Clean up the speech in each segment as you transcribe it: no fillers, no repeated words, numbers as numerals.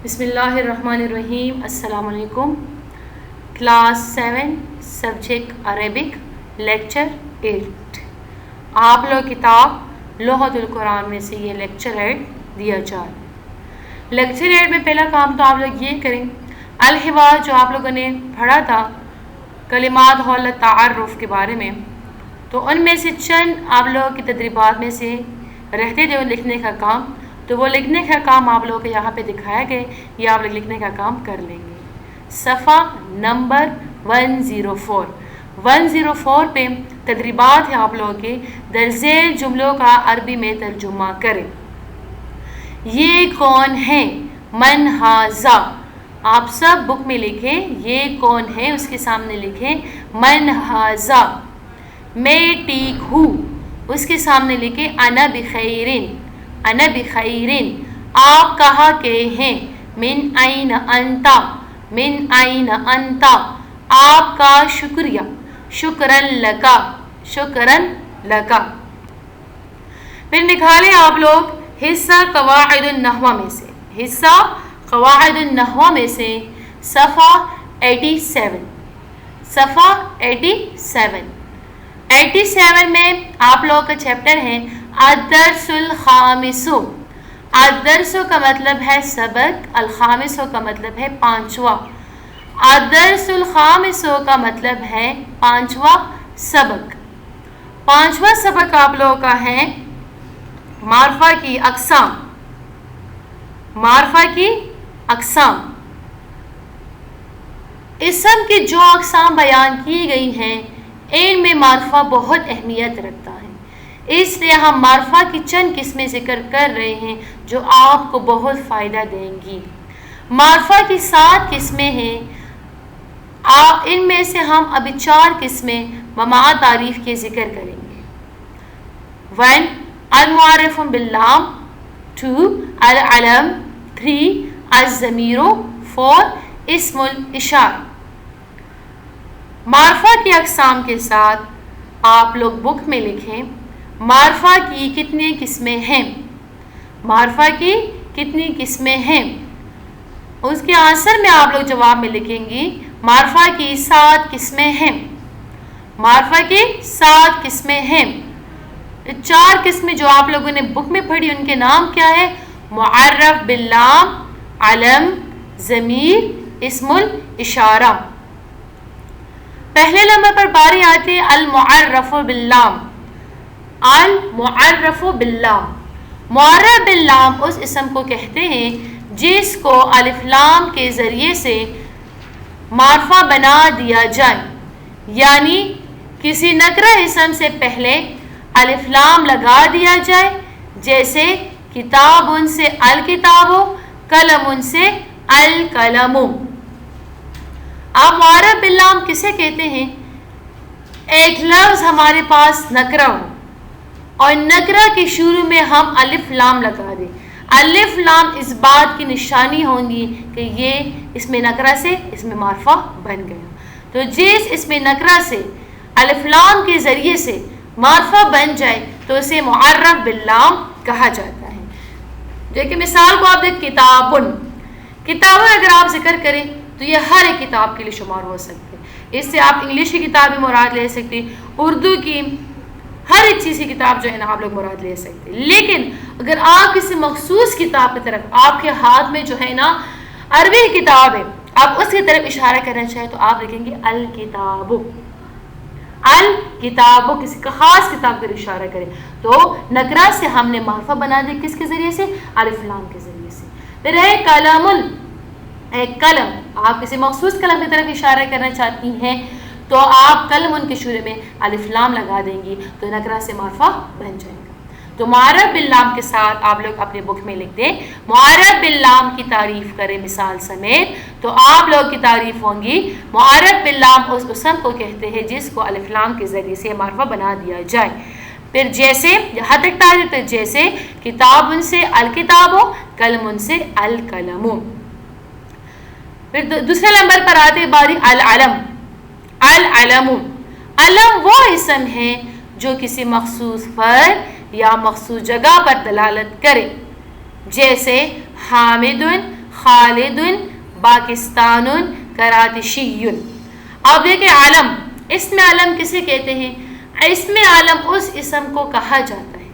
بسم اللہ الرحمن الرحیم. السلام علیکم. Class 7 subject Arabic lecture 8. آپ لوگ کتاب لغت القرآن میں سے یہ لیکچر 8 دیا جائے. لیکچر 8 میں پہلا کام تو آپ لوگ یہ کریں، الحوار جو آپ لوگوں نے پڑھا تھا کلمات حول تعارف کے بارے میں، تو ان میں سے چند آپ لوگوں کی تدریبات میں سے رہتے جو لکھنے کا کام، تو وہ لکھنے کا کام آپ لوگوں کو یہاں پہ دکھایا گئے، یہ آپ لوگ لکھنے کا کام کر لیں گے. صفحہ نمبر 104 پہ تدریبات ہیں آپ لوگوں کے. درذیل جملوں کا عربی میں ترجمہ کریں. یہ کون ہے؟ من ھذا. آپ سب بک میں لکھیں یہ کون ہے، اس کے سامنے لکھیں من ھذا. میں ٹھیک ہوں، اس کے سامنے لکھیں انا بخیرن. انا بخیرن. آپ کہاں کے ہیں؟ من این انت. من این انت. آپ کا شکریہ. شکرا لکا. شکرا لکا. پھر نکالیں آپ لوگ حصہ قواعد النحو میں سے. حصہ قواعد النحو میں سے صفحہ 87. صفحہ 87 میں آپ لوگوں کا چیپٹر ہے الدرس الخامس. الدرس کا مطلب ہے سبق، الخامس کا مطلب ہے پانچواں. الدرس الخامس کا مطلب ہے پانچواں سبق. پانچواں سبق آپ لوگوں کا ہے معرفہ کی اقسام. معرفہ کی اقسام. اسم کی جو اقسام بیان کی گئی ہیں ان میں معرفہ بہت اہمیت رکھتا ہے، اس لیے ہم معرفہ کی چند قسمیں ذکر کر رہے ہیں جو آپ کو بہت فائدہ دیں گی. معرفہ کی 7 قسمیں ہیں، ان میں سے ہم ابھی 4 قسمیں مع تعریف کے ذکر کریں گے. 1 المعرف باللام، 2 العلم، 3 الضمیر، 4 اسم الاشارہ. معرفہ کی اقسام کے ساتھ آپ لوگ بک میں لکھیں معرفہ کی کتنی قسمیں ہیں. معرفہ کی کتنی قسمیں ہیں، اس کے آنسر میں آپ لوگ جواب میں لکھیں گی معرفہ کی 7 قسمیں ہیں. معرفہ کی 7 قسمیں ہیں. 4 قسمیں جو آپ لوگوں نے بک میں پڑھی ان کے نام کیا ہے؟ معرف باللام، علم، ضمیر، اسم الاشارہ. پہلے نمبر پر باری آتی ہے المعرف باللام. المعرف باللام. معرف باللام اس اسم کو کہتے ہیں جس کو الف لام کے ذریعے سے معرفہ بنا دیا جائے، یعنی کسی نکرہ اسم سے پہلے الف لام لگا دیا جائے، جیسے کتاب سے الکتاب، قلم سے القلم. آپ معرف باللام کسے کہتے ہیں؟ ایک لفظ ہمارے پاس نکرہ ہو اور نکرہ کے شروع میں ہم الف لام لگا دیں. الف لام اس بات کی نشانی ہوں گی کہ یہ اس میں نکرہ سے اس میں معرفہ بن گیا. تو جس اس میں نکرہ سے الف لام کے ذریعے سے معرفہ بن جائے تو اسے معرف باللام کہا جاتا ہے. جو کہ مثال کو آپ دیکھ کتابن. کتابن اگر آپ ذکر کریں تو یہ ہر ایک کتاب کے لیے شمار ہو سکتے ہیں. اس سے آپ انگلش کی کتاب بھی مراد لے سکتے ہیں، اردو کی، ہر ایک چیز کی کتاب جو ہے نا آپ لوگ مراد لے سکتے ہیں. لیکن اگر آپ کسی مخصوص کتاب کی طرف، آپ کے ہاتھ میں جو ہے نا عربی کتاب ہے، آپ اس کی طرف اشارہ کرنا چاہیں تو آپ لکھیں گے الکتاب. الکتاب کسی کا خاص کتاب پر اشارہ کریں تو نکرہ سے ہم نے معرفہ بنا دیا کس کے ذریعے سے؟ الف لام کے ذریعے سے. پھر ہے قلم. ایک قلم، آپ کسی مخصوص قلم کی طرف اشارہ کرنا چاہتی ہیں تو آپ قلم کے شروع میں الف لام لگا دیں گی تو نکرہ سے معرفہ بن جائے گا. تو معرف باللام کے ساتھ آپ لوگ اپنے بک میں لکھ دیں معرف باللام کی تعریف کریں مثال سمیت. تو آپ لوگ کی تعریف ہوں گی معرف باللام اس اسم کو کہتے ہیں جس کو الف لام کے ذریعے سے معرفہ بنا دیا جائے. پھر جیسے یہاں تک تعریف ہے، جیسے کتاب سے الکتاب، قلم سے القلم. پھر دوسرے نمبر پر آتے باری العلم. العلم. علم وہ اسم ہے جو کسی مخصوص فرد یا مخصوص جگہ پر دلالت کرے، جیسے حامد خالد پاکستان کراتشی. اب دیکھیں علم، اسم علم کسے کہتے ہیں؟ اسم علم اس اسم کو کہا جاتا ہے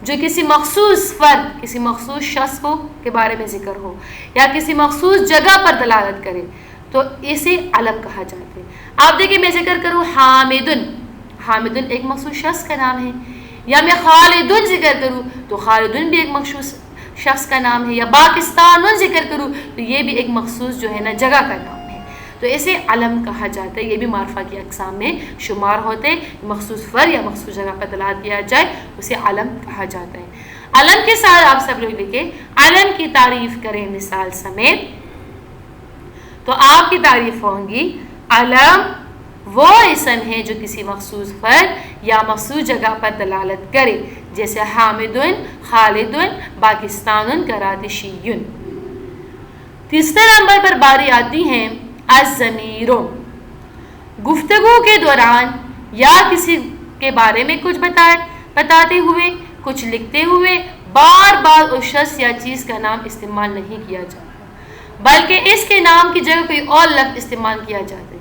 جو کسی مخصوص فرد، کسی مخصوص شخص کو کے بارے میں ذکر ہو یا کسی مخصوص جگہ پر دلالت کرے تو اسے علم کہا جاتا ہے. آپ دیکھیں میں ذکر کروں حامدن، حامدن ایک مخصوص شخص کا نام ہے، یا میں خالدن ذکر کروں تو خالدن بھی ایک مخصوص شخص کا نام ہے، یا پاکستان ذکر کروں تو یہ بھی ایک مخصوص جو ہے نا جگہ کا نام ہے، تو اسے علم کہا جاتا ہے. یہ بھی معرفہ کی اقسام میں شمار ہوتے ہیں. مخصوص فرد یا مخصوص جگہ پر دلالت کیا جائے اسے علم کہا جاتا ہے. علم کے ساتھ آپ سب لوگ لکھیں علم کی تعریف کریں مثال سمیت. تو آپ کی تعریف ہوں گی علم وہ اسم ہے جو کسی مخصوص فرد یا مخصوص جگہ پر دلالت کرے، جیسے حامدن، خالدن، پاکستان کراتشی. تیسرے نمبر پر باری آتی ہے الضمیر. گفتگو کے دوران یا کسی کے بارے میں کچھ بتاتے ہوئے، کچھ لکھتے ہوئے بار بار اس شخص یا چیز کا نام استعمال نہیں کیا جاتا بلکہ اس کے نام کی جگہ کوئی اور لفظ استعمال کیا جاتا ہے.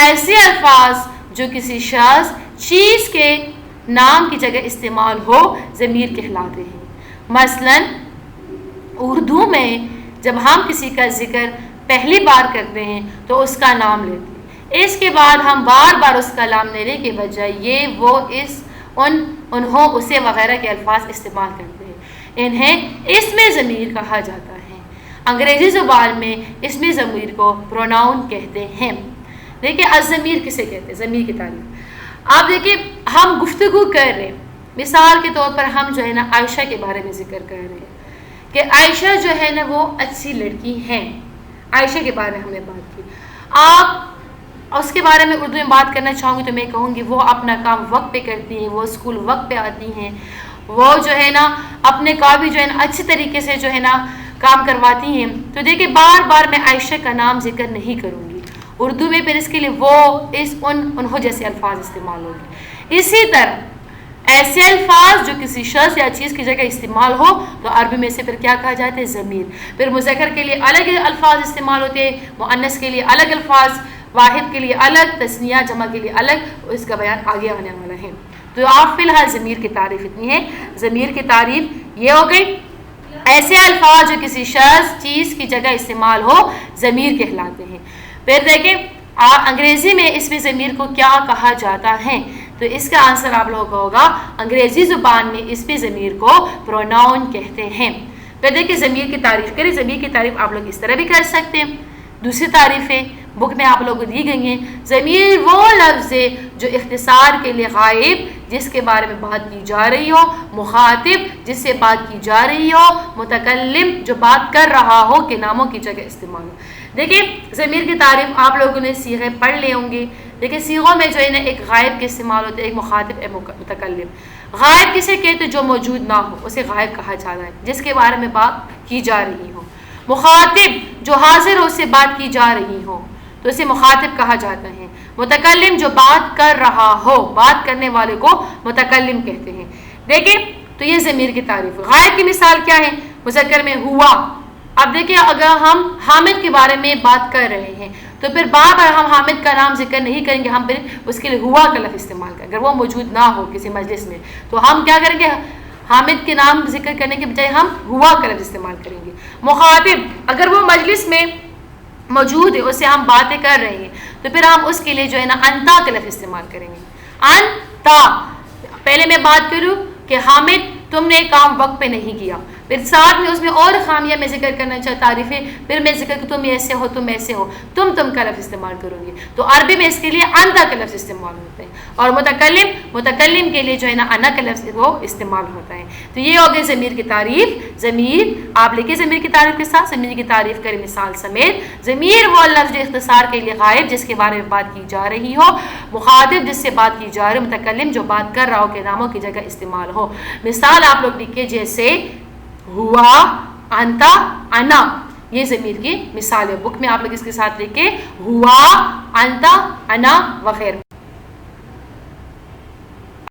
ایسے الفاظ جو کسی شخص چیز کے نام کی جگہ استعمال ہو ضمیر کہلاتے ہیں. مثلا اردو میں جب ہم کسی کا ذکر پہلی بار کرتے ہیں تو اس کا نام لیتے ہیں، اس کے بعد ہم بار بار اس کا نام لینے کے بجائے یہ، وہ، اس، انہوں، اسے وغیرہ کے الفاظ استعمال کرتے ہیں. انہیں اسم ضمیر کہا جاتا ہے. انگریزی زبان میں اسم ضمیر کو پروناؤن کہتے ہیں. دیکھیں الضمیر کسے کہتے ہیں؟ ضمیر کی تعریف. آپ دیکھیں ہم گفتگو کر رہے ہیں، مثال کے طور پر ہم جو ہے نا عائشہ کے بارے میں ذکر کر رہے ہیں کہ عائشہ جو ہے نا وہ اچھی لڑکی ہیں. عائشہ کے بارے میں ہم نے بات کی. آپ اس کے بارے میں اردو میں بات کرنا چاہوں گی تو میں کہوں گی وہ اپنا کام وقت پہ کرتی ہیں، وہ اسکول وقت پہ آتی ہیں، وہ جو ہے نا اپنے کام بھی جو ہے نا اچھی طریقے سے جو ہے نا کام کرواتی ہیں. تو دیکھیں بار بار میں عائشہ کا نام ذکر نہیں کروں گی اردو میں، پھر اس کے لیے وہ، اس، انہوں جیسے الفاظ استعمال ہوگی. اسی طرح ایسے الفاظ جو کسی شخص یا چیز کی جگہ استعمال ہو تو عربی میں سے پھر کیا کہا جاتا ہے؟ ضمیر. پھر مذکر کے لیے الگ الفاظ استعمال ہوتے ہیں، مؤنث کے لیے الگ الفاظ، واحد کے لیے الگ، تثنیہ جمع کے لیے الگ، اس کا بیان آگے آنے والا ہے. تو آپ فی الحال ضمیر کی تعریف اتنی ہے. ضمیر کی تعریف یہ ہو گئی، ایسے الفاظ جو کسی شخص چیز کی جگہ استعمال ہو ضمیر کہلاتے ہیں. پھر دیکھیں انگریزی میں اسم ضمیر کو کیا کہا جاتا ہے؟ تو اس کا آنسر آپ لوگوں کا ہوگا انگریزی زبان میں اسم ضمیر کو پروناؤن کہتے ہیں. پھر دیکھیں ضمیر کی تعریف کریں. ضمیر کی تعریف آپ لوگ اس طرح بھی کر سکتے ہیں. دوسری تعریفیں بک میں آپ لوگوں کو دی گئی ہیں. ضمیر وہ لفظ ہے جو اختصار کے لیے غائب جس کے بارے میں بات کی جا رہی ہو، مخاطب جس سے بات کی جا رہی ہو، متکلم جو بات کر رہا ہو کے ناموں کی جگہ استعمال ہو. دیکھیں ضمیر کی تعریف آپ لوگوں نے صیغے پڑھ لیے ہوں گے. دیکھیں صیغوں میں جو ہے نا ایک غائب کے استعمال ہوتے ہیں، ایک مخاطب، ایک متکلم. غائب کسے کہتے جو موجود نہ ہو اسے غائب کہا جاتا ہے، جس کے بارے میں بات کی جا رہی ہو. مخاطب جو حاضر ہو سے بات کی جا رہی ہو تو اسے مخاطب کہا جاتا ہے. متکلم جو بات کر رہا ہو، بات کرنے والے کو متکلم کہتے ہیں. دیکھیں تو یہ ضمیر کی تعریف. غائب کی مثال کیا ہے؟ مذکر میں ہوا. اب دیکھیں اگر ہم حامد کے بارے میں بات کر رہے ہیں تو پھر بار بار ہم حامد کا نام ذکر نہیں کریں گے، ہم پھر اس کے لیے ہوا کا لفظ استعمال کریں. اگر وہ موجود نہ ہو کسی مجلس میں تو ہم کیا کریں گے؟ حامد کے نام ذکر کرنے کے بجائے ہم ہوا کا لفظ استعمال کریں گے. مخاطب اگر وہ مجلس میں موجود ہے، اس سے ہم باتیں کر رہے ہیں تو پھر ہم اس کے لیے جو ہے نا انتا کا لفظ استعمال کریں گے. انتا. پہلے میں بات کروں کہ حامد تم نے کام وقت پہ نہیں کیا، پھر ساتھ میں اس میں اور خامیاں میں ذکر کرنا چاہتا تعریفیں، پھر میں ذکر کہ تم ایسے ہو، تم ایسے ہو، تم کا لفظ استعمال کروں گی. تو عربی میں اس کے لیے انتا کا لفظ استعمال ہوتا ہے. اور متکلم کے لیے جو ہے نا انا کا لفظ وہ استعمال ہوتا ہے. تو یہ ہو گئی ضمیر کی تعریف. ضمیر آپ لکھیں ضمیر کی تعریف کے ساتھ ضمیر کی تعریف کریں مثال سمیت. ضمیر وہ لفظ جو اختصار کے لیے غائب جس کے بارے میں بات کی جا رہی ہو، مخاطب جس سے بات کی جا رہی ہو، متکلم جو بات کر رہا ہو کے ناموں کی جگہ استعمال ہو. مثال آپ لوگ لکھیں جیسے ہوا، انتا، انا. یہ ضمیر کی مثال ہے. بک میں آپ لوگ اس کے ساتھ لکھیں ہوا، انتا، انا وغیرہ.